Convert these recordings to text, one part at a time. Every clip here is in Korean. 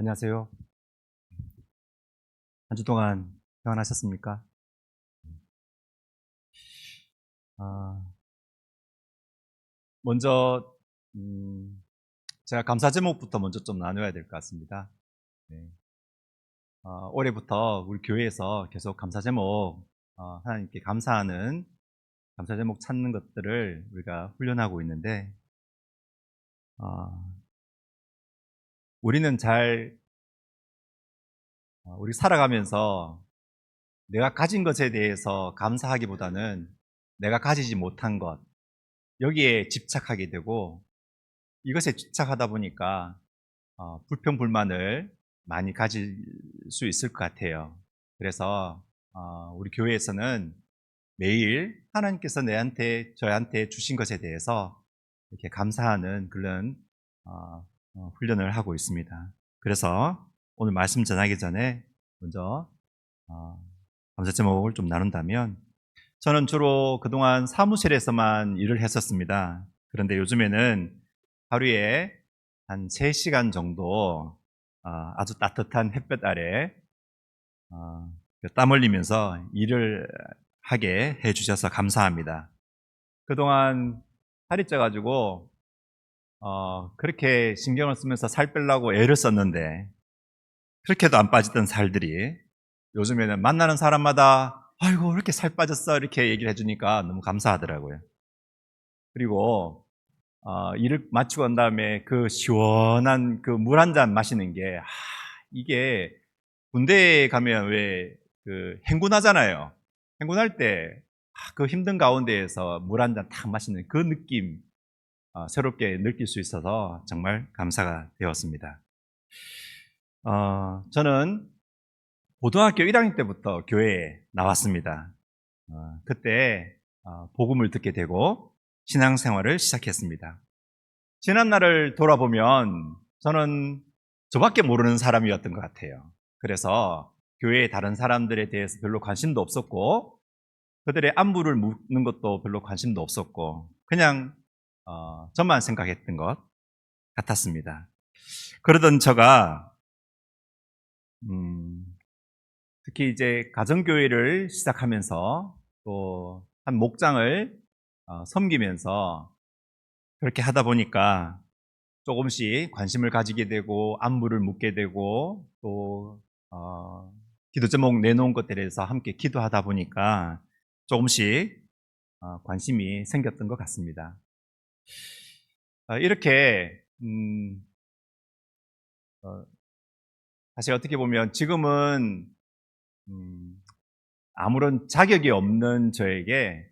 안녕하세요. 한 주 동안 평안하셨습니까? 아, 먼저 제가 감사 제목부터 먼저 좀 나눠야 될 것 같습니다. 네. 올해부터 우리 교회에서 계속 감사 제목, 하나님께 감사하는 감사 제목 찾는 것들을 우리가 훈련하고 있는데, 어, 우리는 우리 살아가면서 내가 가진 것에 대해서 감사하기보다는 내가 가지지 못한 것, 여기에 집착하게 되고, 이것에 집착하다 보니까 불평불만을 많이 가질 수 있을 것 같아요. 그래서 우리 교회에서는 매일 하나님께서 저희한테 주신 것에 대해서 이렇게 감사하는 그런 훈련을 하고 있습니다. 그래서 오늘 말씀 전하기 전에 먼저 어, 감사 제목을 좀 나눈다면, 저는 주로 그동안 사무실에서만 일을 했었습니다. 그런데 요즘에는 하루에 한 3시간 정도 아주 따뜻한 햇볕 아래 땀 흘리면서 일을 하게 해주셔서 감사합니다. 그동안 살이 쪄가지고 그렇게 신경을 쓰면서 살 빼려고 애를 썼는데, 그렇게도 안 빠지던 살들이 요즘에는 만나는 사람마다 아이고 왜 이렇게 살 빠졌어 이렇게 얘기를 해주니까 너무 감사하더라고요. 그리고 일을 마치고 난 다음에 그 시원한 그 물 한 잔 마시는 게, 이게 군대에 가면 왜 그 행군하잖아요. 행군할 때 그 힘든 가운데에서 물 한 잔 탁 마시는 그 느낌, 새롭게 느낄 수 있어서 정말 감사가 되었습니다. 저는 고등학교 1학년 때부터 교회에 나왔습니다. 그때 복음을 듣게 되고 신앙생활을 시작했습니다. 지난날을 돌아보면 저는 저밖에 모르는 사람이었던 것 같아요. 그래서 교회의 다른 사람들에 대해서 별로 관심도 없었고, 그들의 안부를 묻는 것도 별로 관심도 없었고, 그냥 저만 생각했던 것 같았습니다. 그러던 저가 특히 이제 가정교회를 시작하면서 또 한 목장을 섬기면서 그렇게 하다 보니까 조금씩 관심을 가지게 되고 안부를 묻게 되고 또 기도 제목 내놓은 것들에 대해서 함께 기도하다 보니까 조금씩 관심이 생겼던 것 같습니다. 이렇게 사실 어떻게 보면 지금은 아무런 자격이 없는 저에게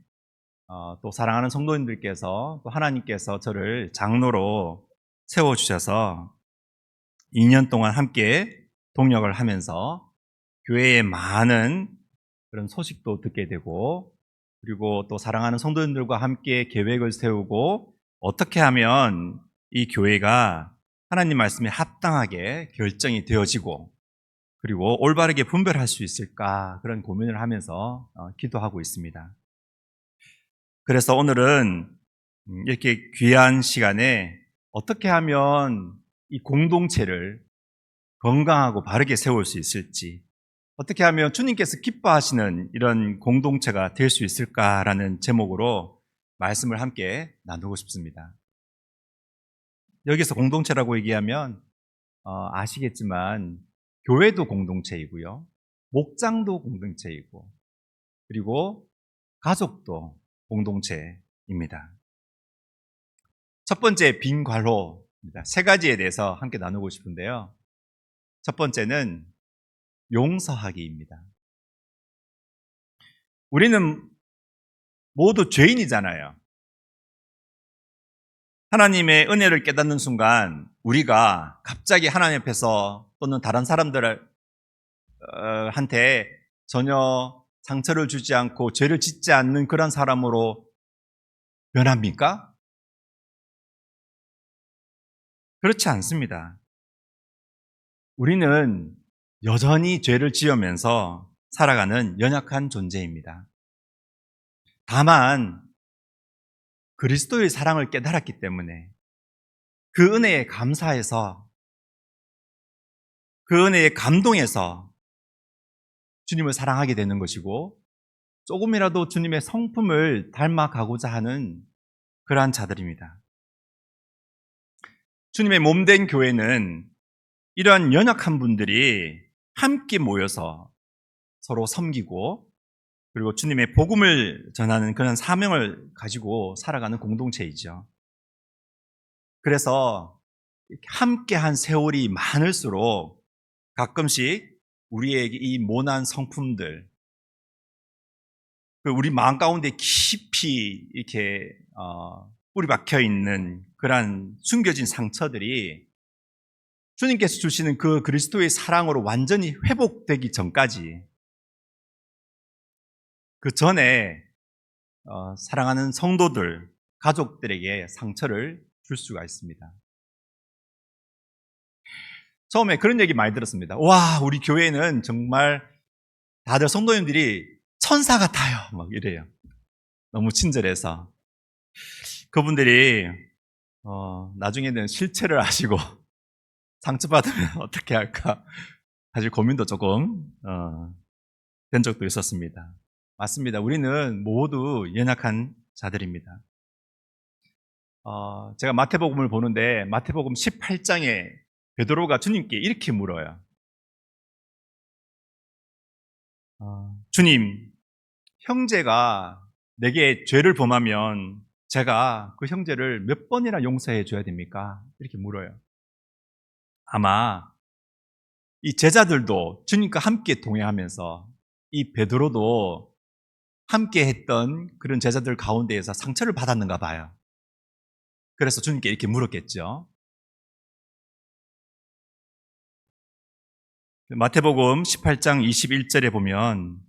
또 사랑하는 성도님들께서 또 하나님께서 저를 장로로 세워주셔서 2년 동안 함께 동역을 하면서 교회의 많은 그런 소식도 듣게 되고, 그리고 또 사랑하는 성도님들과 함께 계획을 세우고 어떻게 하면 이 교회가 하나님 말씀에 합당하게 결정이 되어지고 그리고 올바르게 분별할 수 있을까, 그런 고민을 하면서 기도하고 있습니다. 그래서 오늘은 이렇게 귀한 시간에 어떻게 하면 이 공동체를 건강하고 바르게 세울 수 있을지, 어떻게 하면 주님께서 기뻐하시는 이런 공동체가 될 수 있을까라는 제목으로 말씀을 함께 나누고 싶습니다. 여기서 공동체라고 얘기하면 아시겠지만 교회도 공동체이고요, 목장도 공동체이고, 그리고 가족도 공동체입니다. 첫 번째 빈 괄호입니다. 3가지에 대해서 함께 나누고 싶은데요. 첫 번째는 용서하기입니다. 우리는 모두 죄인이잖아요. 하나님의 은혜를 깨닫는 순간 우리가 갑자기 하나님 앞에서 또는 다른 사람들한테 전혀 상처를 주지 않고 죄를 짓지 않는 그런 사람으로 변합니까? 그렇지 않습니다. 우리는 여전히 죄를 지으면서 살아가는 연약한 존재입니다. 다만 그리스도의 사랑을 깨달았기 때문에 그 은혜에 감사해서 그 은혜에 감동해서 주님을 사랑하게 되는 것이고 조금이라도 주님의 성품을 닮아가고자 하는 그러한 자들입니다. 주님의 몸된 교회는 이러한 연약한 분들이 함께 모여서 서로 섬기고 그리고 주님의 복음을 전하는 그런 사명을 가지고 살아가는 공동체이죠. 그래서 함께한 세월이 많을수록 가끔씩 우리에게 이 모난 성품들, 우리 마음 가운데 깊이 이렇게 뿌리 박혀 있는 그러한 숨겨진 상처들이 주님께서 주시는 그 그리스도의 사랑으로 완전히 회복되기 전까지 그 전에 사랑하는 성도들, 가족들에게 상처를 줄 수가 있습니다. 처음에 그런 얘기 많이 들었습니다. 와, 우리 교회는 정말 다들 성도님들이 천사 같아요. 막 이래요. 너무 친절해서. 그분들이 나중에는 실체를 아시고 상처받으면 어떻게 할까 사실 고민도 조금 된 적도 있었습니다. 맞습니다. 우리는 모두 연약한 자들입니다. 제가 마태복음을 보는데 마태복음 18장에 베드로가 주님께 이렇게 물어요. 주님, 형제가 내게 죄를 범하면 제가 그 형제를 몇 번이나 용서해 줘야 됩니까? 이렇게 물어요. 아마 이 제자들도 주님과 함께 동행하면서 이 베드로도 함께 했던 그런 제자들 가운데에서 상처를 받았는가 봐요. 그래서 주님께 이렇게 물었겠죠. 마태복음 18장 21절에 보면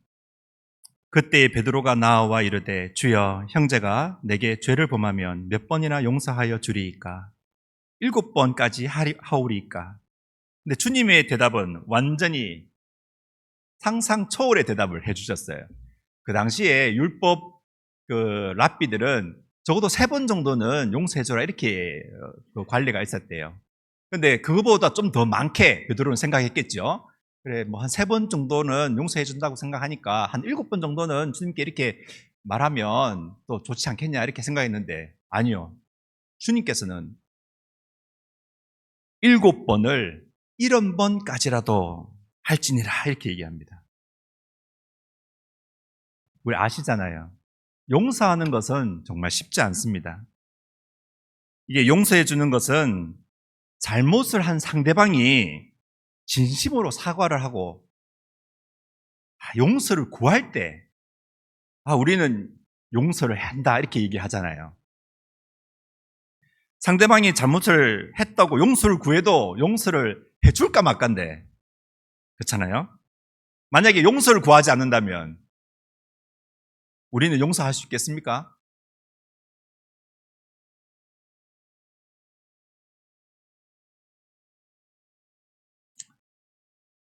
그때 베드로가 나와 이르되 주여 형제가 내게 죄를 범하면 몇 번이나 용서하여 주리이까? 7번까지 하오리이까? 근데 주님의 대답은 완전히 상상 초월의 대답을 해주셨어요. 그 당시에 율법 그 랍비들은 적어도 3번 정도는 용서해줘라 이렇게 그 관리가 있었대요. 근데 그거보다 좀 더 많게 베드로는 생각했겠죠. 그래, 뭐 한 3번 정도는 용서해준다고 생각하니까 한 7번 정도는 주님께 이렇게 말하면 또 좋지 않겠냐 이렇게 생각했는데 아니요. 주님께서는 7번을 70번까지라도 할지니라 이렇게 얘기합니다. 우리 아시잖아요. 용서하는 것은 정말 쉽지 않습니다. 이게 용서해 주는 것은 잘못을 한 상대방이 진심으로 사과를 하고 용서를 구할 때 우리는 용서를 한다 이렇게 얘기하잖아요. 상대방이 잘못을 했다고 용서를 구해도 용서를 해줄까 말까인데 그렇잖아요. 만약에 용서를 구하지 않는다면 우리는 용서할 수 있겠습니까?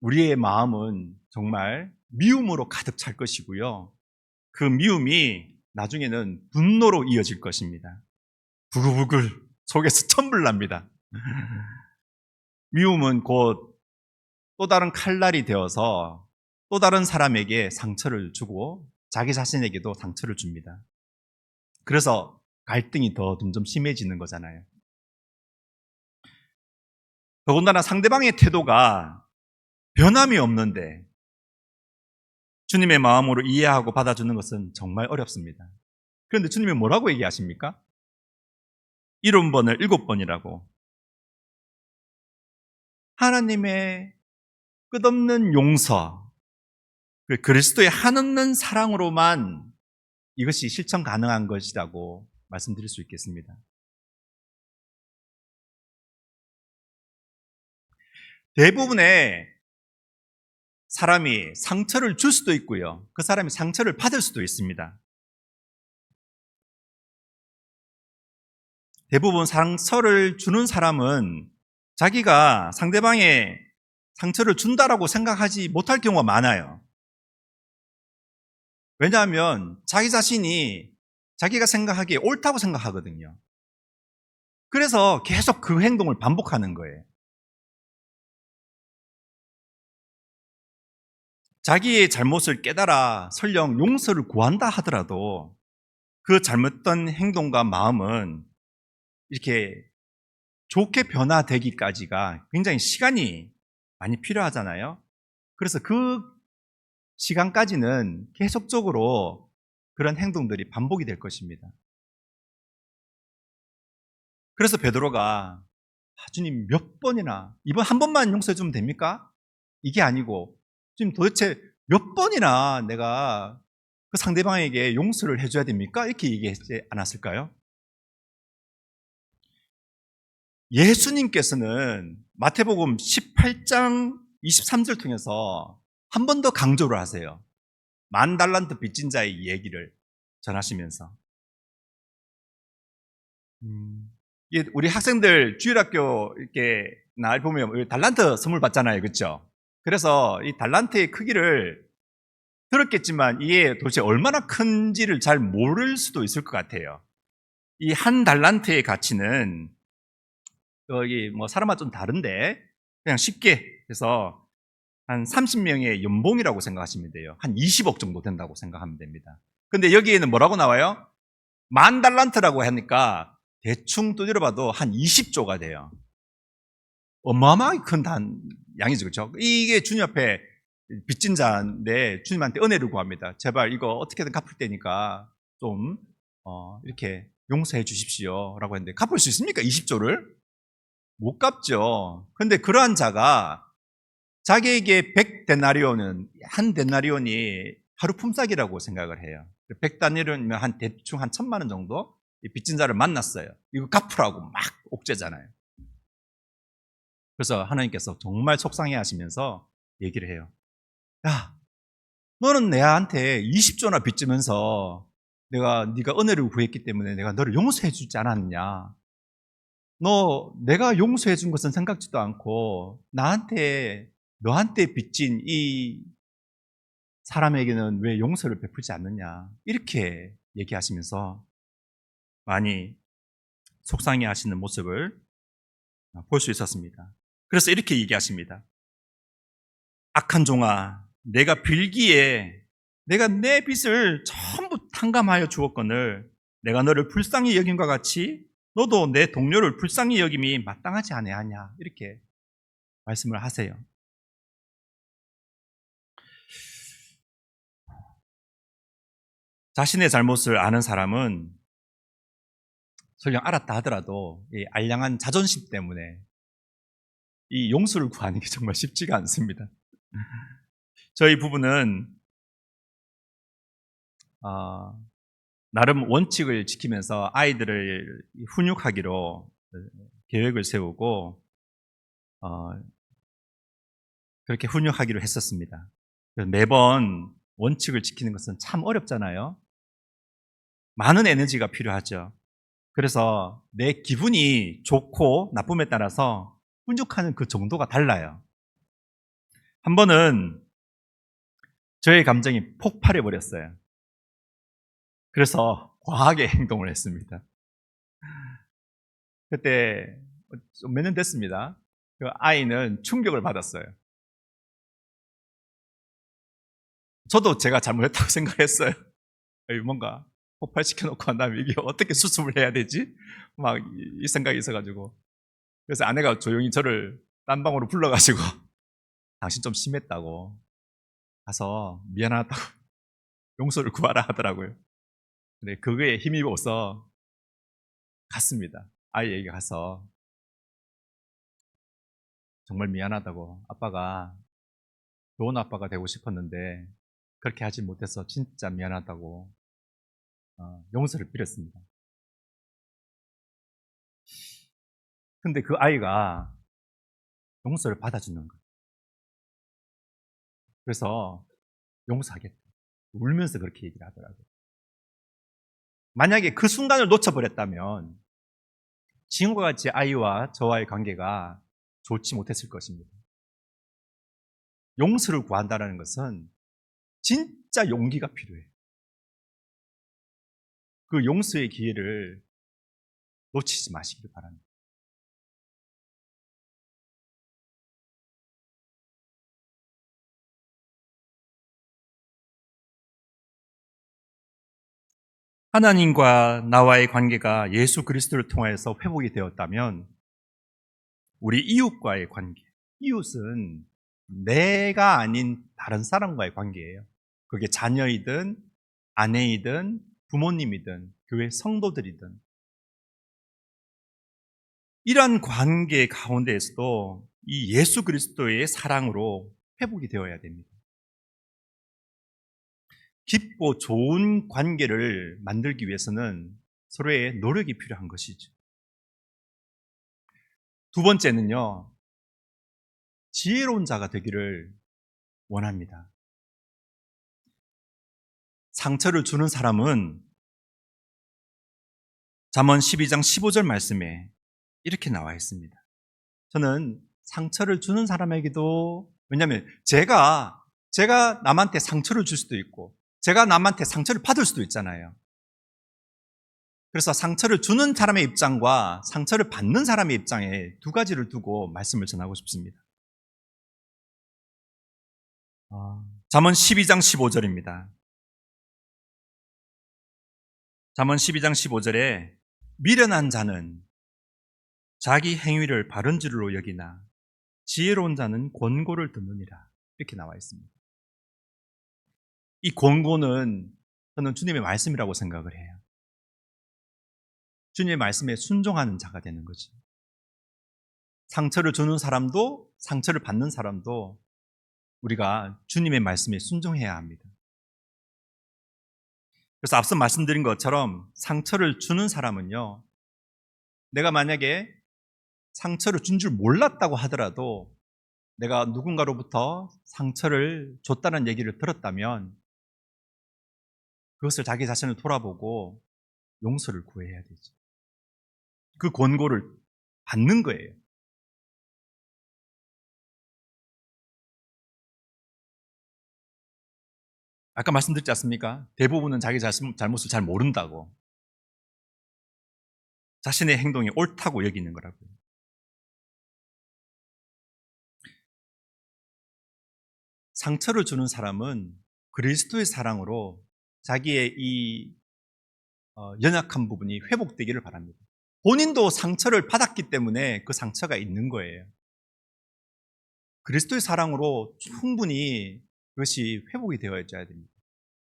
우리의 마음은 정말 미움으로 가득 찰 것이고요. 그 미움이 나중에는 분노로 이어질 것입니다. 부글부글 속에서 천불 납니다. 미움은 곧 또 다른 칼날이 되어서 또 다른 사람에게 상처를 주고 자기 자신에게도 상처를 줍니다. 그래서 갈등이 더 점점 심해지는 거잖아요. 더군다나 상대방의 태도가 변함이 없는데 주님의 마음으로 이해하고 받아주는 것은 정말 어렵습니다. 그런데 주님이 뭐라고 얘기하십니까? 70번을 7번이라고. 하나님의 끝없는 용서, 그리스도의 한없는 사랑으로만 이것이 실천 가능한 것이라고 말씀드릴 수 있겠습니다. 대부분의 사람이 상처를 줄 수도 있고요. 그 사람이 상처를 받을 수도 있습니다. 대부분 상처를 주는 사람은 자기가 상대방의 상처를 준다라고 생각하지 못할 경우가 많아요. 왜냐하면 자기 자신이 자기가 생각하기에 옳다고 생각하거든요. 그래서 계속 그 행동을 반복하는 거예요. 자기의 잘못을 깨달아 설령 용서를 구한다 하더라도 그 잘못된 행동과 마음은 이렇게 좋게 변화되기까지가 굉장히 시간이 많이 필요하잖아요. 그래서 그 시간까지는 계속적으로 그런 행동들이 반복이 될 것입니다. 그래서 베드로가 주님 몇 번이나 이번 한 번만 용서해 주면 됩니까? 이게 아니고 지금 도대체 몇 번이나 내가 그 상대방에게 용서를 해줘야 됩니까? 이렇게 얘기하지 않았을까요? 예수님께서는 마태복음 18장 23절 통해서 한 번 더 강조를 하세요. 10,000달란트 빚진 자의 얘기를 전하시면서 우리 학생들 주일학교 이렇게 날 보면 달란트 선물 받잖아요, 그렇죠? 그래서 이 달란트의 크기를 들었겠지만 이게 도대체 얼마나 큰지를 잘 모를 수도 있을 것 같아요. 이 한 달란트의 가치는 여기 뭐 사람마다 좀 다른데 그냥 쉽게 해서 한 30명의 연봉이라고 생각하시면 돼요. 한 20억 정도 된다고 생각하면 됩니다. 근데 여기에는 뭐라고 나와요? 10,000달란트라고 하니까 대충 두드려 봐도 한 20조가 돼요. 어마어마하게 큰 양이죠, 그렇죠? 이게 주님 앞에 빚진 자인데 주님한테 은혜를 구합니다. 제발 이거 어떻게든 갚을 테니까 좀 이렇게 용서해 주십시오라고 했는데 갚을 수 있습니까? 20조를? 못 갚죠. 근데 그러한 자가 자기에게 100데나리온은 한 데나리온이 하루 품삯이라고 생각을 해요. 100데나리온이면 한 대충 한 1,000만 원 정도 빚진 자를 만났어요. 이거 갚으라고 막 옥죄잖아요. 그래서 하나님께서 정말 속상해 하시면서 얘기를 해요. 야, 너는 내한테 20조나 빚지면서 네가 은혜를 구했기 때문에 내가 너를 용서해 주지 않았느냐. 너 내가 용서해 준 것은 생각지도 않고 너한테 빚진 이 사람에게는 왜 용서를 베풀지 않느냐. 이렇게 얘기하시면서 많이 속상해 하시는 모습을 볼 수 있었습니다. 그래서 이렇게 얘기하십니다. 악한 종아, 내가 빌기에 내가 내 빚을 전부 탕감하여 주었거늘 내가 너를 불쌍히 여김과 같이 너도 내 동료를 불쌍히 여김이 마땅하지 아니하냐. 이렇게 말씀을 하세요. 자신의 잘못을 아는 사람은 설령 알았다 하더라도 이 알량한 자존심 때문에 이 용서를 구하는 게 정말 쉽지가 않습니다. 저희 부부는 나름 원칙을 지키면서 아이들을 훈육하기로 계획을 세우고 그렇게 훈육하기로 했었습니다. 매번 원칙을 지키는 것은 참 어렵잖아요. 많은 에너지가 필요하죠. 그래서 내 기분이 좋고 나쁨에 따라서 훈육하는 그 정도가 달라요. 한 번은 저의 감정이 폭발해 버렸어요. 그래서 과하게 행동을 했습니다. 그때 몇 년 됐습니다. 그 아이는 충격을 받았어요. 저도 제가 잘못했다고 생각했어요. 뭔가 폭발시켜놓고 난 다음에 이게 어떻게 수습을 해야 되지? 막 이 생각이 있어가지고. 그래서 아내가 조용히 저를 딴 방으로 불러가지고 당신 좀 심했다고 가서 미안하다고 용서를 구하라 하더라고요. 근데 그거에 힘입어서 갔습니다. 아이에게 가서 정말 미안하다고 아빠가 좋은 아빠가 되고 싶었는데 그렇게 하지 못해서 진짜 미안하다고 용서를 빌었습니다. 근데 그 아이가 용서를 받아주는 거예요. 그래서 용서하겠다. 울면서 그렇게 얘기를 하더라고요. 만약에 그 순간을 놓쳐버렸다면 지금과 같이 아이와 저와의 관계가 좋지 못했을 것입니다. 용서를 구한다는 것은 진짜 용기가 필요해요. 그 용서의 기회를 놓치지 마시길 바랍니다. 하나님과 나와의 관계가 예수 그리스도를 통하여서 회복이 되었다면 우리 이웃과의 관계, 이웃은 내가 아닌 다른 사람과의 관계예요. 그게 자녀이든 아내이든 부모님이든 교회 성도들이든 이러한 관계 가운데에서도 이 예수 그리스도의 사랑으로 회복이 되어야 됩니다. 깊고 좋은 관계를 만들기 위해서는 서로의 노력이 필요한 것이죠. 두 번째는요, 지혜로운 자가 되기를 원합니다. 상처를 주는 사람은 잠언 12장 15절 말씀에 이렇게 나와 있습니다. 저는 상처를 주는 사람에게도, 왜냐하면 제가 남한테 상처를 줄 수도 있고 제가 남한테 상처를 받을 수도 있잖아요. 그래서 상처를 주는 사람의 입장과 상처를 받는 사람의 입장에 두 가지를 두고 말씀을 전하고 싶습니다. 잠언 12장 15절입니다. 잠언 12장 15절에 미련한 자는 자기 행위를 바른 줄로 여기나 지혜로운 자는 권고를 듣느니라, 이렇게 나와 있습니다. 이 권고는 저는 주님의 말씀이라고 생각을 해요. 주님의 말씀에 순종하는 자가 되는 거죠. 상처를 주는 사람도 상처를 받는 사람도 우리가 주님의 말씀에 순종해야 합니다. 그래서 앞서 말씀드린 것처럼 상처를 주는 사람은요, 내가 만약에 상처를 준 줄 몰랐다고 하더라도 내가 누군가로부터 상처를 줬다는 얘기를 들었다면 그것을 자기 자신을 돌아보고 용서를 구해야 되죠. 그 권고를 받는 거예요. 아까 말씀드렸지 않습니까? 대부분은 자기 잘못을 잘 모른다고. 자신의 행동이 옳다고 여기는 거라고요. 상처를 주는 사람은 그리스도의 사랑으로 자기의 이 연약한 부분이 회복되기를 바랍니다. 본인도 상처를 받았기 때문에 그 상처가 있는 거예요. 그리스도의 사랑으로 충분히 그것이 회복이 되어야 됩니다.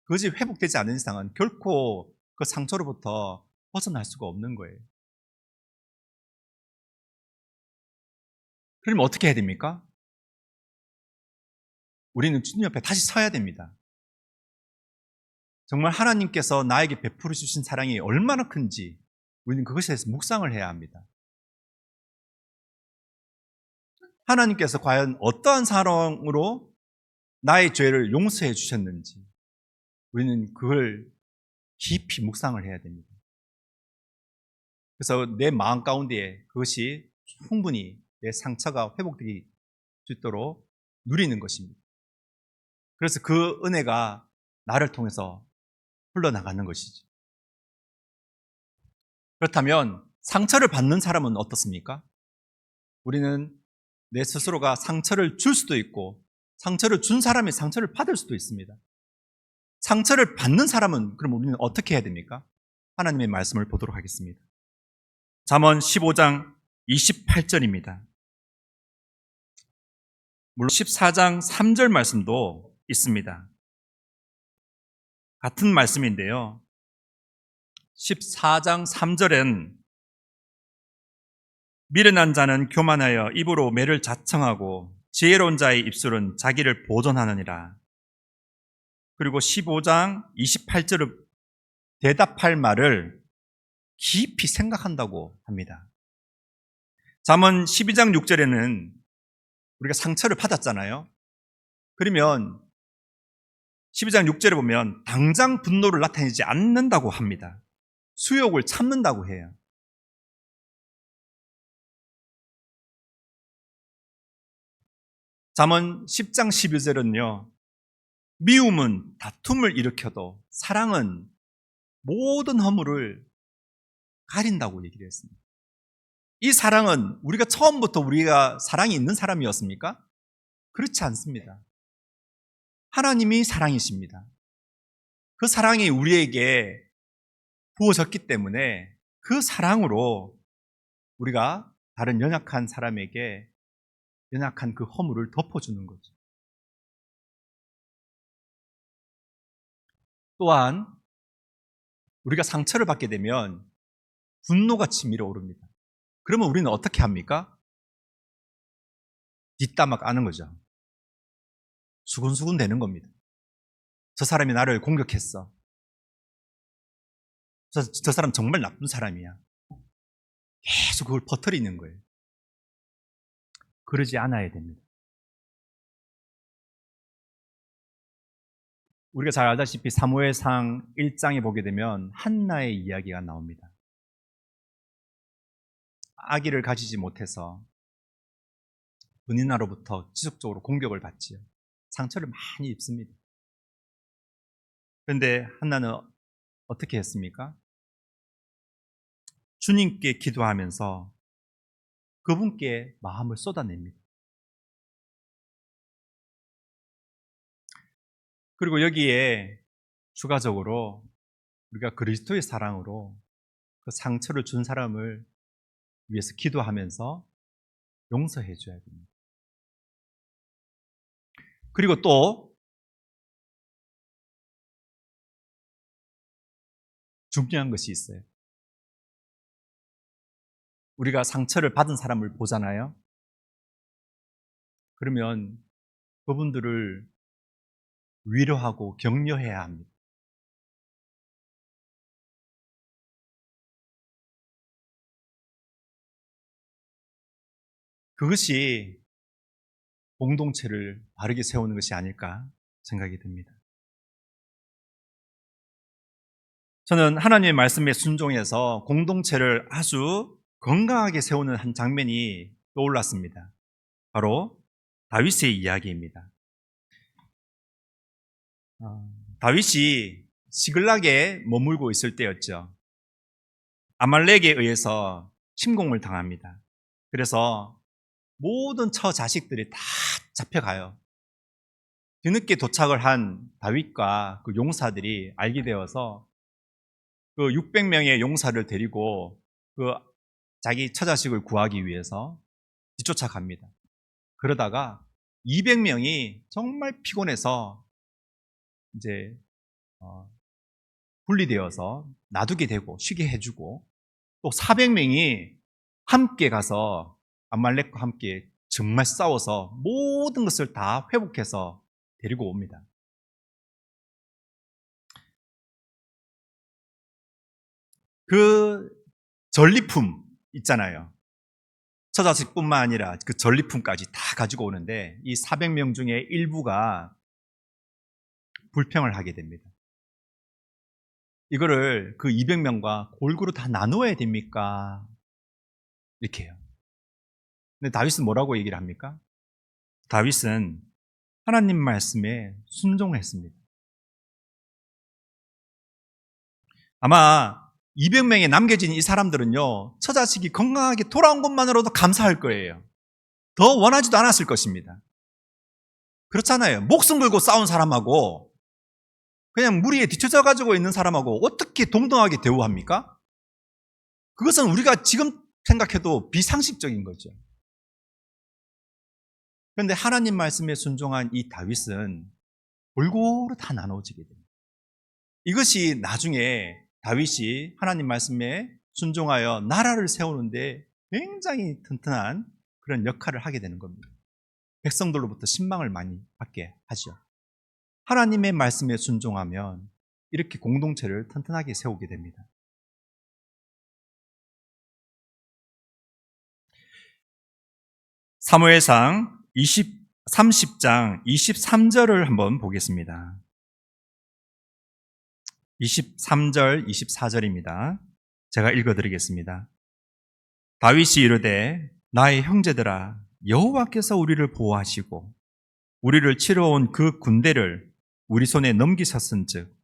그것이 회복되지 않는 이상은 결코 그 상처로부터 벗어날 수가 없는 거예요. 그러면 어떻게 해야 됩니까? 우리는 주님 옆에 다시 서야 됩니다. 정말 하나님께서 나에게 베풀어 주신 사랑이 얼마나 큰지 우리는 그것에 대해서 묵상을 해야 합니다. 하나님께서 과연 어떠한 사랑으로 나의 죄를 용서해 주셨는지 우리는 그걸 깊이 묵상을 해야 됩니다. 그래서 내 마음 가운데에 그것이 충분히 내 상처가 회복되기 수 있도록 누리는 것입니다. 그래서 그 은혜가 나를 통해서 흘러나가는 것이죠. 그렇다면 상처를 받는 사람은 어떻습니까? 우리는 내 스스로가 상처를 줄 수도 있고 상처를 준 사람이 상처를 받을 수도 있습니다. 상처를 받는 사람은 그럼 우리는 어떻게 해야 됩니까? 하나님의 말씀을 보도록 하겠습니다. 잠언 15장 28절입니다. 물론 14장 3절 말씀도 있습니다. 같은 말씀인데요. 14장 3절엔 미련한 자는 교만하여 입으로 매를 자청하고 지혜로운 자의 입술은 자기를 보존하느니라. 그리고 15장 28절은 대답할 말을 깊이 생각한다고 합니다. 잠언 12장 6절에는 우리가 상처를 받았잖아요. 그러면 12장 6절에 보면 당장 분노를 나타내지 않는다고 합니다. 수욕을 참는다고 해요. 잠언 10장 12절은요. 미움은 다툼을 일으켜도 사랑은 모든 허물을 가린다고 얘기를 했습니다. 이 사랑은 우리가 처음부터 우리가 사랑이 있는 사람이었습니까? 그렇지 않습니다. 하나님이 사랑이십니다. 그 사랑이 우리에게 부어졌기 때문에 그 사랑으로 우리가 다른 연약한 사람에게 연약한 그 허물을 덮어주는 거죠. 또한 우리가 상처를 받게 되면 분노가 치밀어 오릅니다. 그러면 우리는 어떻게 합니까? 뒷담화 까는 거죠. 수근수근 되는 겁니다. 저 사람이 나를 공격했어. 저 사람 정말 나쁜 사람이야. 계속 그걸 퍼뜨리는 거예요. 그러지 않아야 됩니다. 우리가 잘 알다시피 사무엘상 1장에 보게 되면 한나의 이야기가 나옵니다. 아기를 가지지 못해서 은인나로부터 지속적으로 공격을 받지요. 상처를 많이 입습니다. 그런데 한나는 어떻게 했습니까? 주님께 기도하면서 그분께 마음을 쏟아냅니다. 그리고 여기에 추가적으로 우리가 그리스도의 사랑으로 그 상처를 준 사람을 위해서 기도하면서 용서해 줘야 됩니다. 그리고 또 중요한 것이 있어요. 우리가 상처를 받은 사람을 보잖아요. 그러면 그분들을 위로하고 격려해야 합니다. 그것이 공동체를 바르게 세우는 것이 아닐까 생각이 듭니다. 저는 하나님의 말씀에 순종해서 공동체를 아주 건강하게 세우는 한 장면이 떠올랐습니다. 바로 다윗의 이야기입니다. 다윗이 시글락에 머물고 있을 때였죠. 아말렉에 의해서 침공을 당합니다. 그래서 모든 처 자식들이 다 잡혀가요. 뒤늦게 도착을 한 다윗과 그 용사들이 알게 되어서 그 600명의 용사를 데리고 그 자기 처자식을 구하기 위해서 뒤쫓아갑니다. 그러다가 200명이 정말 피곤해서 이제 분리되어서 놔두게 되고 쉬게 해주고 또 400명이 함께 가서 아말렉과 함께 정말 싸워서 모든 것을 다 회복해서 데리고 옵니다. 그 전리품 있잖아요. 처자식뿐만 아니라 그 전리품까지 다 가지고 오는데 이 400명 중에 일부가 불평을 하게 됩니다. 이거를 그 200명과 골고루 다 나누어야 됩니까? 이렇게 해요. 근데 다윗은 뭐라고 얘기를 합니까? 다윗은 하나님 말씀에 순종했습니다. 아마 200명에 남겨진 이 사람들은요, 처자식이 건강하게 돌아온 것만으로도 감사할 거예요. 더 원하지도 않았을 것입니다. 그렇잖아요. 목숨 걸고 싸운 사람하고 그냥 무리에 뒤쳐져 가지고 있는 사람하고 어떻게 동등하게 대우합니까? 그것은 우리가 지금 생각해도 비상식적인 거죠. 그런데 하나님 말씀에 순종한 이 다윗은 골고루 다 나눠지게 됩니다. 이것이 나중에 다윗이 하나님 말씀에 순종하여 나라를 세우는데 굉장히 튼튼한 그런 역할을 하게 되는 겁니다. 백성들로부터 신망을 많이 받게 하죠. 하나님의 말씀에 순종하면 이렇게 공동체를 튼튼하게 세우게 됩니다. 사무엘상 30장 23절을 한번 보겠습니다. 23절, 24절입니다. 제가 읽어드리겠습니다. 다윗이 이르되 나의 형제들아 여호와께서 우리를 보호하시고 우리를 치러 온 그 군대를 우리 손에 넘기셨은즉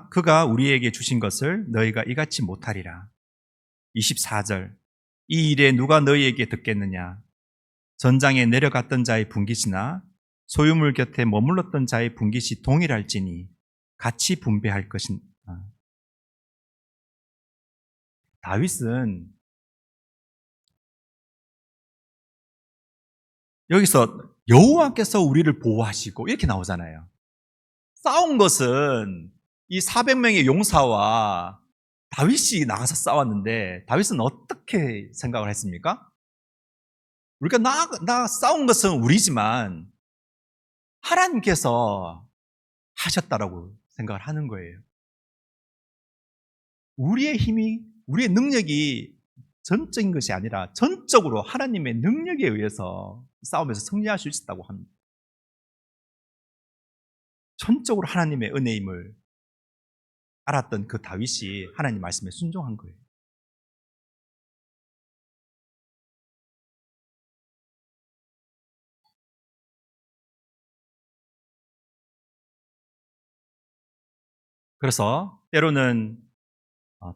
그가 우리에게 주신 것을 너희가 이같이 못하리라. 24절 이 일에 누가 너희에게 듣겠느냐? 전장에 내려갔던 자의 분깃이나 소유물 곁에 머물렀던 자의 분깃이 동일할지니 같이 분배할 것이다. 다윗은 여기서 여호와께서 우리를 보호하시고 이렇게 나오잖아요. 싸운 것은 이 400명의 용사와 다윗이 나가서 싸웠는데 다윗은 어떻게 생각을 했습니까? 우리가 나 싸운 것은 우리지만 하나님께서 하셨다라고 생각을 하는 거예요. 우리의 힘이, 우리의 능력이 전적인 것이 아니라 전적으로 하나님의 능력에 의해서 싸움에서 승리할 수 있었다고 합니다. 전적으로 하나님의 은혜임을 알았던 그 다윗이 하나님 말씀에 순종한 거예요. 그래서 때로는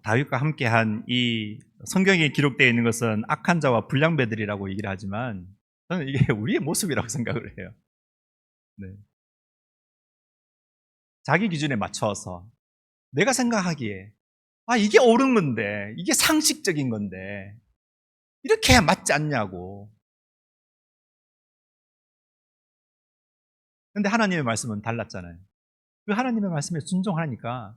다윗과 함께한 이 성경에 기록되어 있는 것은 악한 자와 불량배들이라고 얘기를 하지만 저는 이게 우리의 모습이라고 생각을 해요. 네. 자기 기준에 맞춰서 내가 생각하기에 이게 옳은 건데, 이게 상식적인 건데 이렇게 해야 맞지 않냐고. 근데 하나님의 말씀은 달랐잖아요. 그 하나님의 말씀에 순종하니까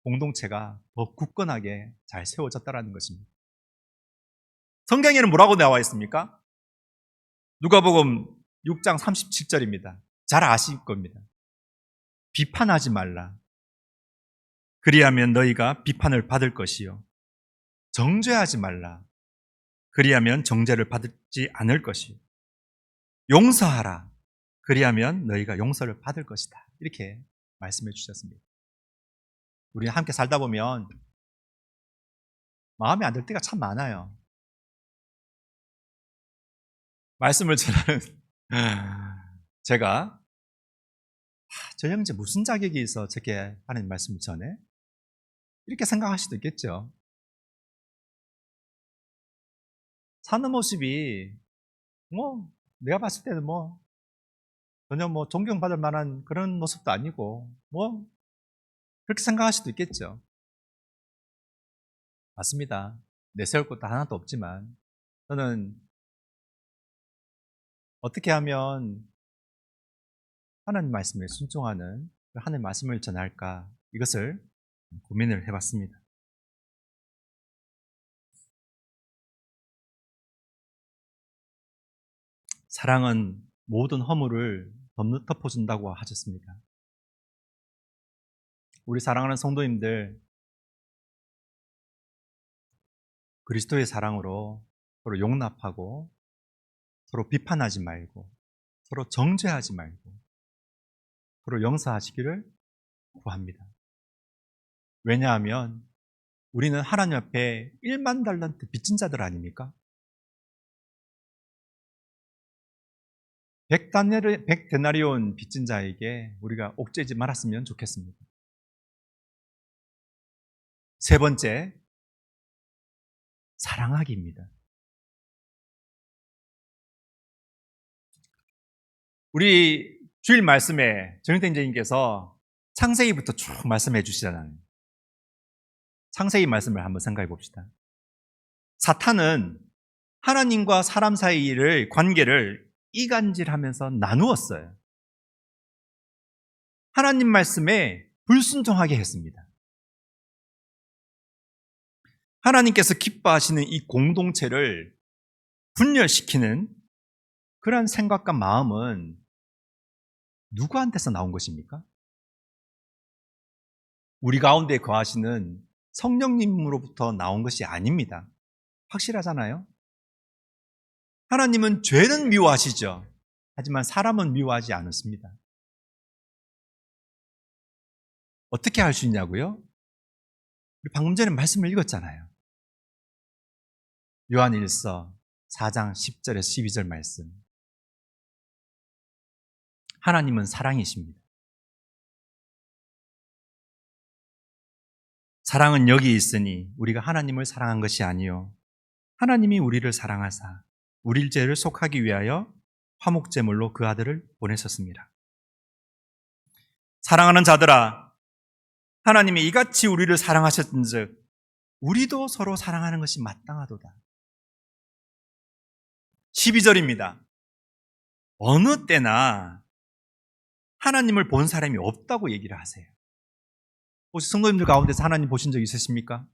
공동체가 더 굳건하게 잘 세워졌다는 것입니다. 성경에는 뭐라고 나와 있습니까? 누가복음 6장 37절입니다. 잘 아실 겁니다. 비판하지 말라. 그리하면 너희가 비판을 받을 것이요. 정죄하지 말라. 그리하면 정죄를 받지 않을 것이요. 용서하라. 그리하면 너희가 용서를 받을 것이다. 이렇게 말씀해 주셨습니다. 우리 함께 살다 보면 마음에 안 들 때가 참 많아요. 말씀을 전하는 제가 저 형제 무슨 자격이 있어 저렇게 하나님 말씀을 전해? 이렇게 생각할 수도 있겠죠. 사는 모습이 내가 봤을 때는 전혀 존경받을 만한 그런 모습도 아니고 그렇게 생각할 수도 있겠죠. 맞습니다. 내세울 것도 하나도 없지만 저는 어떻게 하면 하나님 말씀에 순종하는 하나님 말씀을 전할까 이것을 고민을 해봤습니다. 사랑은 모든 허물을 덮어준다고 하셨습니다. 우리 사랑하는 성도님들, 그리스도의 사랑으로 서로 용납하고 서로 비판하지 말고 서로 정죄하지 말고 서로 용서하시기를 구합니다. 왜냐하면 우리는 하나님 앞에 1만 달란트 빚진 자들 아닙니까? 100데나리온 빚진 자에게 우리가 옥죄지 말았으면 좋겠습니다. 세 번째, 사랑하기입니다. 우리 주일 말씀에 정일땡제님께서 창세기부터 쭉 말씀해 주시잖아요. 창세기 말씀을 한번 생각해 봅시다. 사탄은 하나님과 사람 사이의 관계를 이간질하면서 나누었어요. 하나님 말씀에 불순종하게 했습니다. 하나님께서 기뻐하시는 이 공동체를 분열시키는 그러한 생각과 마음은 누구한테서 나온 것입니까? 우리 가운데 거하시는 성령님으로부터 나온 것이 아닙니다. 확실하잖아요? 하나님은 죄는 미워하시죠. 하지만 사람은 미워하지 않습니다. 어떻게 할 수 있냐고요? 우리 방금 전에 말씀을 읽었잖아요. 요한일서 4장 10절에서 12절 말씀. 하나님은 사랑이십니다. 사랑은 여기 있으니 우리가 하나님을 사랑한 것이 아니요 하나님이 우리를 사랑하사 우리 죄를 속하기 위하여 화목제물로 그 아들을 보내셨습니다. 사랑하는 자들아, 하나님이 이같이 우리를 사랑하셨은즉 우리도 서로 사랑하는 것이 마땅하도다. 12절입니다. 어느 때나 하나님을 본 사람이 없다고 얘기를 하세요. 혹시 성도님들 가운데서 하나님 보신 적 있으십니까?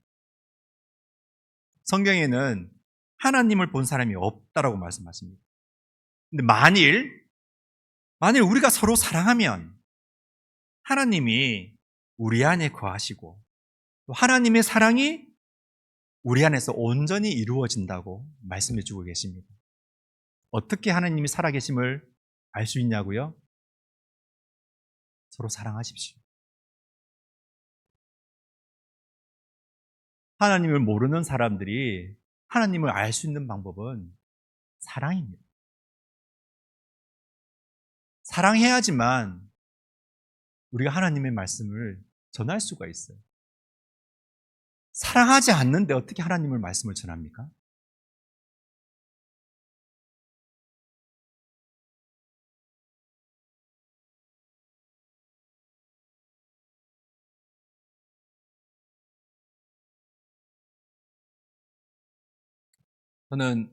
성경에는 하나님을 본 사람이 없다라고 말씀하십니다. 근데 만일 우리가 서로 사랑하면 하나님이 우리 안에 거하시고 또 하나님의 사랑이 우리 안에서 온전히 이루어진다고 말씀해 주고 계십니다. 어떻게 하나님이 살아계심을 알 수 있냐고요? 서로 사랑하십시오. 하나님을 모르는 사람들이 하나님을 알 수 있는 방법은 사랑입니다. 사랑해야지만 우리가 하나님의 말씀을 전할 수가 있어요. 사랑하지 않는데 어떻게 하나님의 말씀을 전합니까? 저는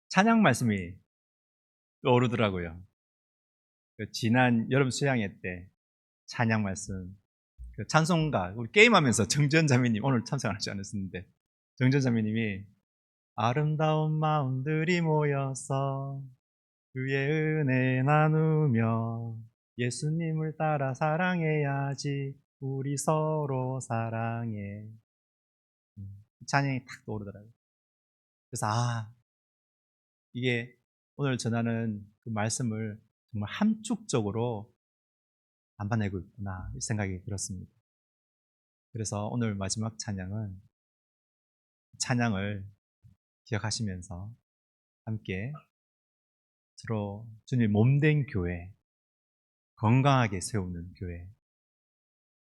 찬양 말씀이 떠오르더라고요. 지난 여름 수양회 때 찬양 말씀, 찬송가, 우리 게임하면서 정지현 자매님 오늘 참석하지 않았었는데 정지현 자매님이 아름다운 마음들이 모여서 그의 은혜 나누며 예수님을 따라 사랑해야지 우리 서로 사랑해. 찬양이 탁 떠오르더라고요. 그래서 이게 오늘 전하는 그 말씀을 정말 함축적으로 담아내고 있구나 이 생각이 들었습니다. 그래서 오늘 마지막 찬양을 기억하시면서 함께 서로 주님 몸된 교회, 건강하게 세우는 교회,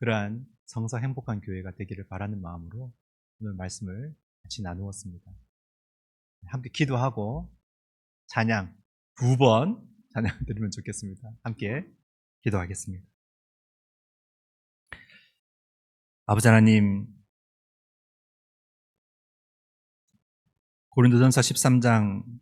그러한 성서 행복한 교회가 되기를 바라는 마음으로 오늘 말씀을 같이 나누었습니다. 함께 기도하고 찬양 2번 찬양 드리면 좋겠습니다. 함께 기도하겠습니다. 아버지 하나님, 고린도전서 13장